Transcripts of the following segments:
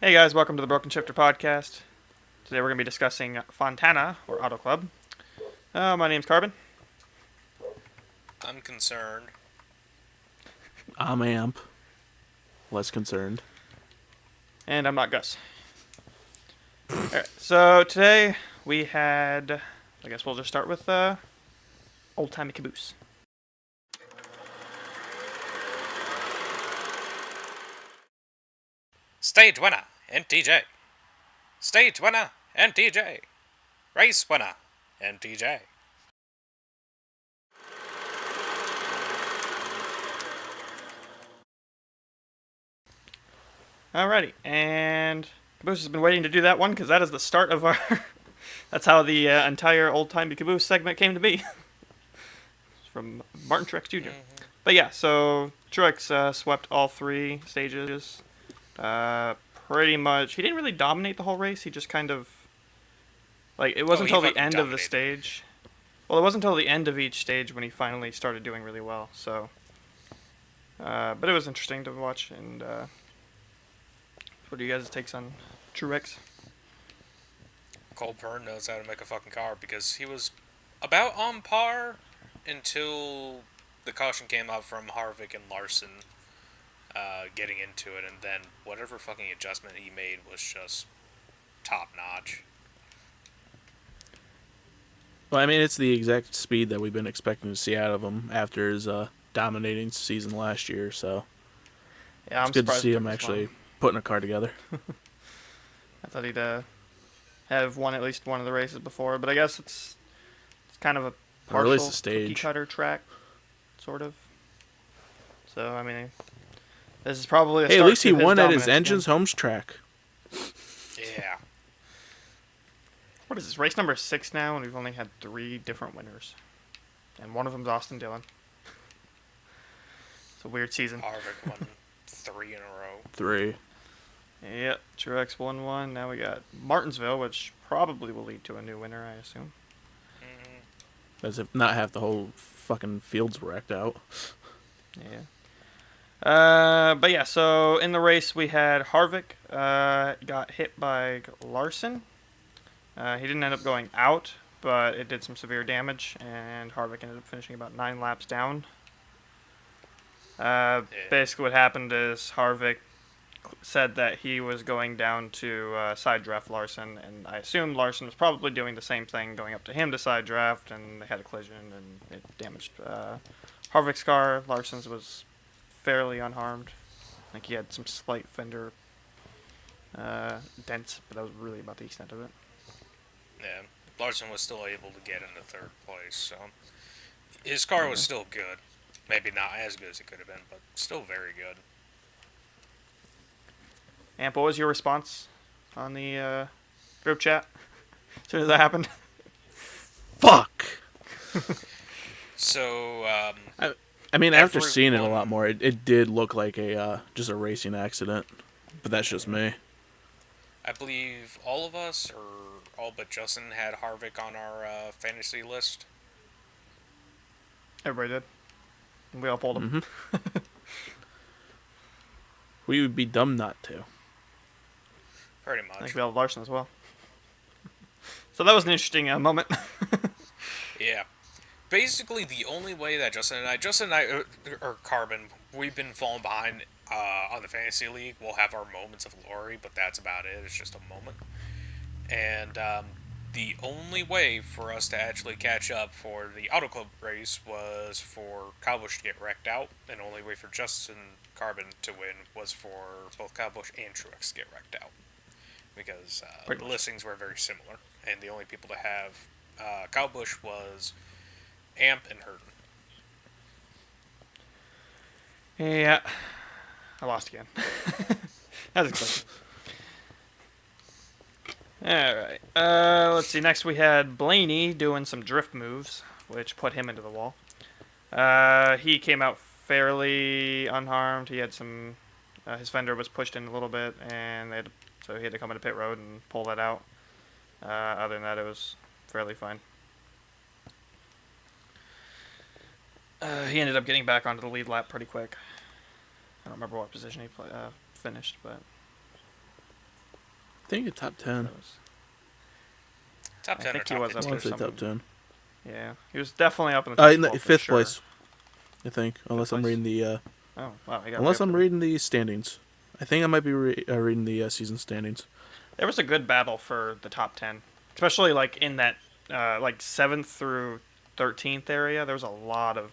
Hey guys, welcome to the Broken Shifter podcast. Today we're going to be discussing Fontana, or Auto Club. My name's Carbon. I'm concerned. I'm Amp. Less concerned. And I'm not Gus. Alright, so today we had, I guess we'll just start with Old Timey Caboose. Stage winner, MTJ. Stage winner, MTJ. Race winner, MTJ. Alrighty, and Caboose has been waiting to do that one because that is the start of our... That's how the entire Old Timey Caboose segment came to be. From Martin Truex Jr. But yeah, so Truex swept all three stages. Pretty much, he didn't really dominate the whole race. He just kind of, like, it wasn't until the end of the stage. Well, it wasn't until the end of each stage when he finally started doing really well. So, but it was interesting to watch. And what are you guys' takes on Truex? Cole Pern knows how to make a fucking car because he was about on par until the caution came out from Harvick and Larson getting into it, and then whatever fucking adjustment he made was just top notch. Well, I mean, it's the exact speed that we've been expecting to see out of him after his dominating season last year, so Yeah, it's good to see him actually putting a car together. I thought he'd have won at least one of the races before, but I guess it's kind of a partial cookie cutter track, sort of. So I mean, this is probably a start at least he to his won at his dominance engine's homes track. Yeah. What is this, race number 6 now, and we've only had 3 different winners, and one of them's Austin Dillon. It's a weird season. Harvick won 3 in a row. 3. Yep, Truex won 1. Now we got Martinsville, which probably will lead to a new winner, I assume. As if not half the whole fucking field's wrecked out. Yeah. But yeah, so in the race we had Harvick got hit by Larson. He didn't end up going out, but it did some severe damage, and Harvick ended up finishing about 9 laps down. Basically what happened is Harvick said that he was going down to side draft Larson, and I assumed Larson was probably doing the same thing, going up to him to side draft, and they had a collision, and it damaged Harvick's car. Larson's was fairly unharmed. I think he had some slight fender dents, but that was really about the extent of it. Yeah. Larson was still able to get into third place, so his car was still good. Maybe not as good as it could have been, but still very good. Amp, what was your response on the group chat as soon as that happened? Fuck! So, I mean, after seeing it a lot more, it did look like a just a racing accident. But that's just me. I believe all of us, or all but Justin, had Harvick on our fantasy list. Everybody did. And we all pulled him. Mm-hmm. We would be dumb not to. Pretty much. I think we all had Larson as well. So that was an interesting moment. Yeah. Basically, the only way that Justin and I, or Carbon, we've been falling behind on the fantasy league. We'll have our moments of glory, but that's about it. It's just a moment. And the only way for us to actually catch up for the Auto Club race was for Caboose to get wrecked out, and the only way for Justin Carbon to win was for both Caboose and Truex to get wrecked out. Because the listings were very similar, and the only people to have Caboose was Amp and Hurton. Yeah. I lost again. That was exciting. Alright. Let's see. Next we had Blaney doing some drift moves, which put him into the wall. He came out fairly unharmed. He had some... his fender was pushed in a little bit, and so he had to come into pit road and pull that out. Other than that, it was fairly fine. He ended up getting back onto the lead lap pretty quick. I don't remember what position he finished, but think a top 10. Top I 10 or think he top was up 15. I want to say something. top 10. Yeah, he was definitely up in the top In the 12 for fifth sure. place, I think. Unless I'm place? reading the Oh, wow. He got unless way up I'm there. reading the standings. I think I might be reading the season standings. There was a good battle for the top 10, especially like in that like 7th through 13th area. There was a lot of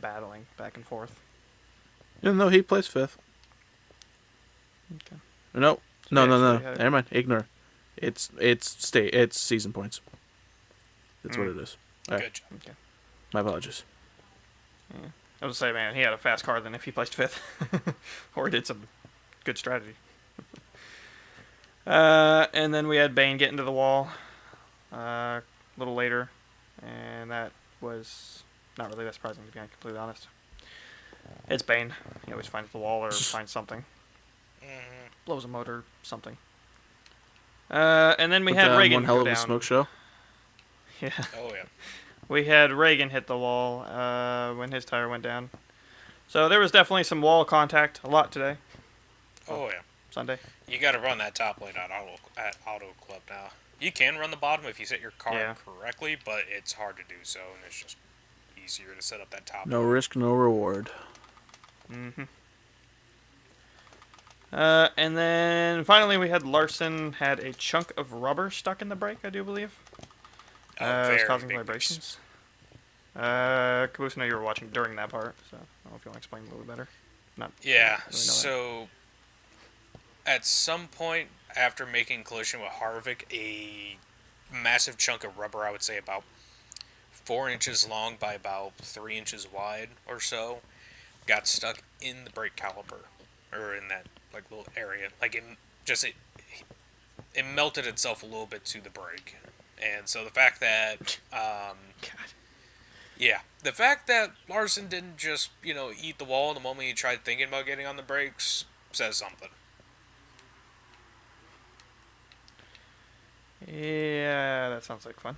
battling back and forth. Yeah, no, he plays fifth. Okay. No, So no, he no, no. actually had- Never mind. Ignore. It's season points. That's what it is. All right. Good job. Okay. My apologies. I was gonna say, man, he had a fast car than if he placed 5th, or did some good strategy. And then we had Bane get into the wall a little later, and that was not really that surprising, to be completely honest. It's Bane. He always finds the wall or finds something. Blows a motor, something. And then we But, had Reagan one hell go of a down. smoke show. Yeah, Oh, yeah. we had Reagan hit the wall when his tire went down. So there was definitely some wall contact, a lot today, Oh, yeah. Sunday. You got to run that top lane at Auto Club now. You can run the bottom if you set your car Yeah. correctly, but it's hard to do so, and it's just easier to set up that top No lane. risk, no reward. Mm-hmm. And then finally we had Larson had a chunk of rubber stuck in the brake, I do believe. Oh, It was very causing big vibrations. Caboose, I know you were watching during that part, so I don't know if you want to explain a little bit better. Not Yeah, really know that. so at some point after making collision with Harvick, a massive chunk of rubber, I would say about 4 inches long by about 3 inches wide or so, got stuck in the brake caliper, or in that like little area. Like it melted itself a little bit to the brake, and so the fact that God. yeah, the fact that Larson didn't just eat the wall the moment he tried thinking about getting on the brakes says something. Yeah, that sounds like fun.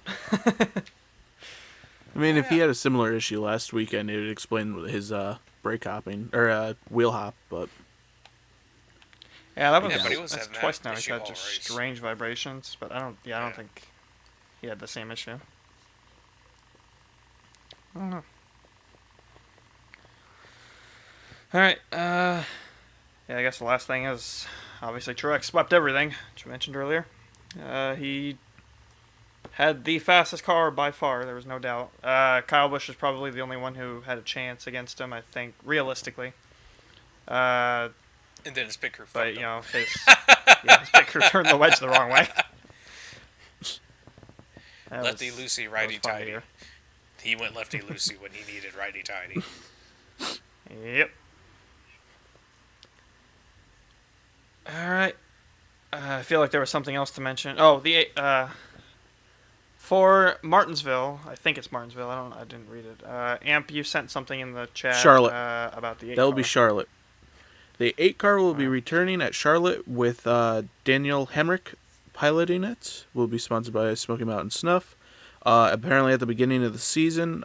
I mean, if he Yeah. had a similar issue last weekend, it would explain his brake hopping or wheel hop. But Yeah, that was Yeah, but he was that's having twice that now. He's issue had all just race. strange vibrations, but I don't Yeah. think he had the same issue. I don't know. All right. Yeah, I guess the last thing is obviously Truex swept everything, which we mentioned earlier. He had the fastest car by far. There was no doubt. Kyle Busch was probably the only one who had a chance against him. I think realistically. And then his pit crew But fucked you up. know, his pit crew turned the wedge the wrong way. That Lefty was- loosey, that was righty fun to tighty. hear. He went lefty loosey when he needed righty tighty. Yep. All right. I feel like there was something else to mention. Oh, for Martinsville, I think it's Martinsville. I didn't read it. Amp, you sent something in the chat. Charlotte. About the 8 that will be car. Charlotte. The 8 car will be Wow. returning at Charlotte with Daniel Hemrick piloting it. Will be sponsored by Smoky Mountain Snuff. Apparently, at the beginning of the season,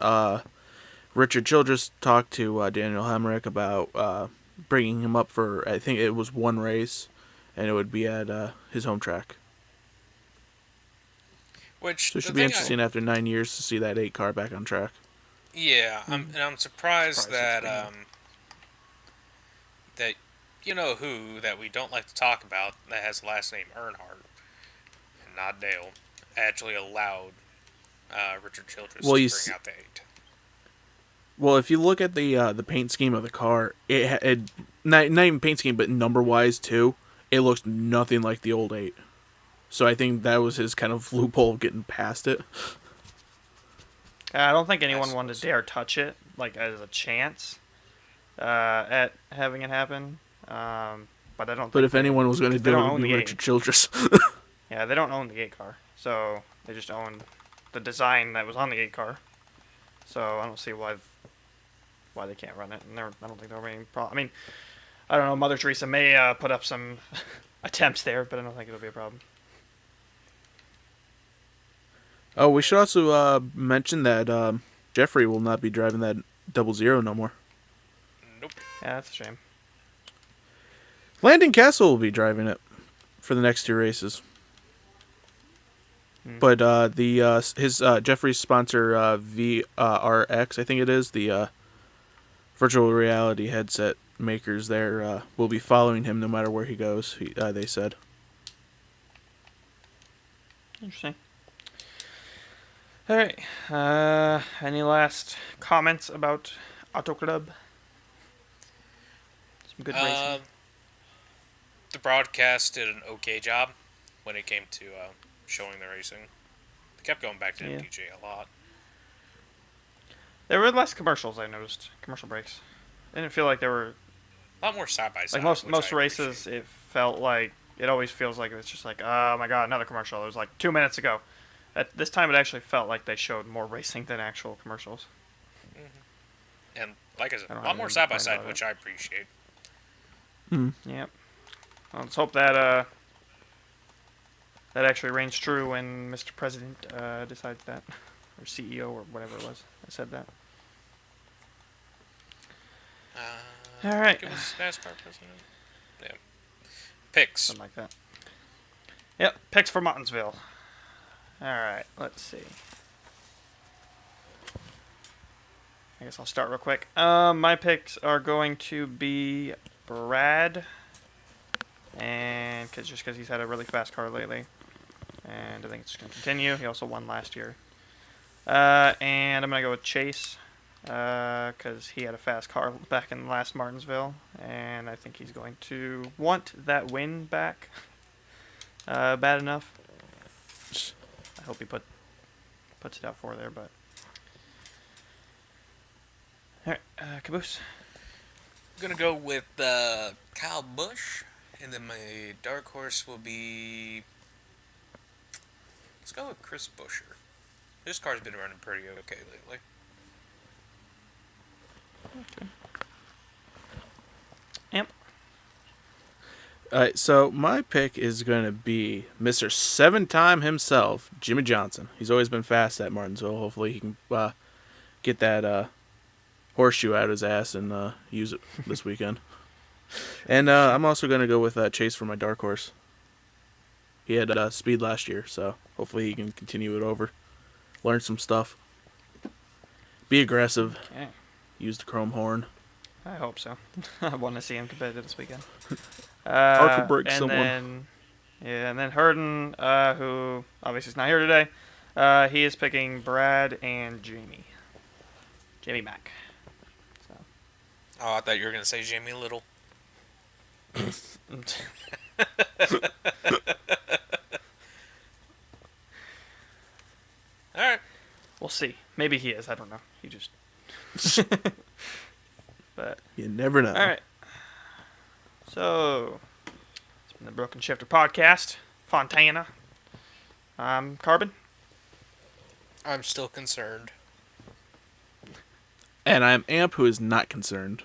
Richard Childress talked to Daniel Hemrick about bringing him up for, I think it was one race, and it would be at his home track. Which So it the should be thing interesting after 9 years to see that 8 car back on track. Yeah, I'm surprised Surprised that it's that you know who that we don't like to talk about that has the last name Earnhardt and not Dale actually allowed Richard Childress Well, to you bring s- out the 8. Well, if you look at the paint scheme of the car, it not even paint scheme, but number wise too, it looks nothing like the old 8. So I think that was his kind of loophole of getting past it. I don't think anyone I wanted to suppose. dare touch it, like as a chance at having it happen. But I don't. But think if anyone was going to they do it, don't it would own be the 8. Richard Childress. Yeah, they don't own the 8 car, so they just own the design that was on the 8 car. So I don't see why they can't run it, and I don't think there'll be any problem. I mean, I don't know. Mother Teresa may put up some attempts there, but I don't think it'll be a problem. Oh, we should also mention that Jeffrey will not be driving that 00 no more. Nope. Yeah, that's a shame. Landon Castle will be driving it for the next 2 races. But his Jeffrey's sponsor VRX, I think it is, the virtual reality headset makers there, will be following him no matter where he goes, they said. Interesting. All right. Any last comments about Auto Club? Some good racing. The broadcast did an okay job when it came to showing the racing. They kept going back to MTJ a lot. There were less commercials, I noticed. Commercial breaks. I didn't feel like there were... A lot more side by side. Like most races, it felt like... It always feels like it's just like, oh my god, another commercial. It was like 2 minutes ago. At this time, it actually felt like they showed more racing than actual commercials. Mm-hmm. And like I said, a lot more side by side, which I appreciate. Yep. Well, let's hope that that actually reigns true when Mr. President decides that, or CEO or whatever it was that said that. All right. It was NASCAR president. Yeah. Picks. Something like that. Yep. Picks for Martinsville. All right. Let's see. I guess I'll start real quick. My picks are going to be Brad, and just because he's had a really fast car lately, and I think it's going to continue. He also won last year. And I'm going to go with Chase, because he had a fast car back in last Martinsville, and I think he's going to want that win back bad enough. I hope he puts it out for there, but... Alright, Caboose. I'm going to go with Kyle Busch, and then my dark horse will be... Let's go with Chris Buescher. His car's been running pretty okay lately. Okay. Amp. Alright, so my pick is going to be Mr. 7-time himself, Jimmy Johnson. He's always been fast at Martinsville. Hopefully he can get that horseshoe out of his ass and use it this weekend. And I'm also going to go with Chase for my dark horse. He had speed last year, so hopefully he can continue it over. Learn some stuff. Be aggressive. Okay. Use the chrome horn. I hope so. I want to see him competitive this weekend. Or could break and someone. Then Herden, who obviously is not here today, he is picking Brad and Jamie. Jamie Mack. So. Oh, I thought you were going to say Jamie Little. Alright. We'll see. Maybe he is. I don't know. He just... But you never know. all right. So, it's been the Broken Shifter podcast. Fontana. Carbon. I'm still concerned. And I'm Amp, who is not concerned.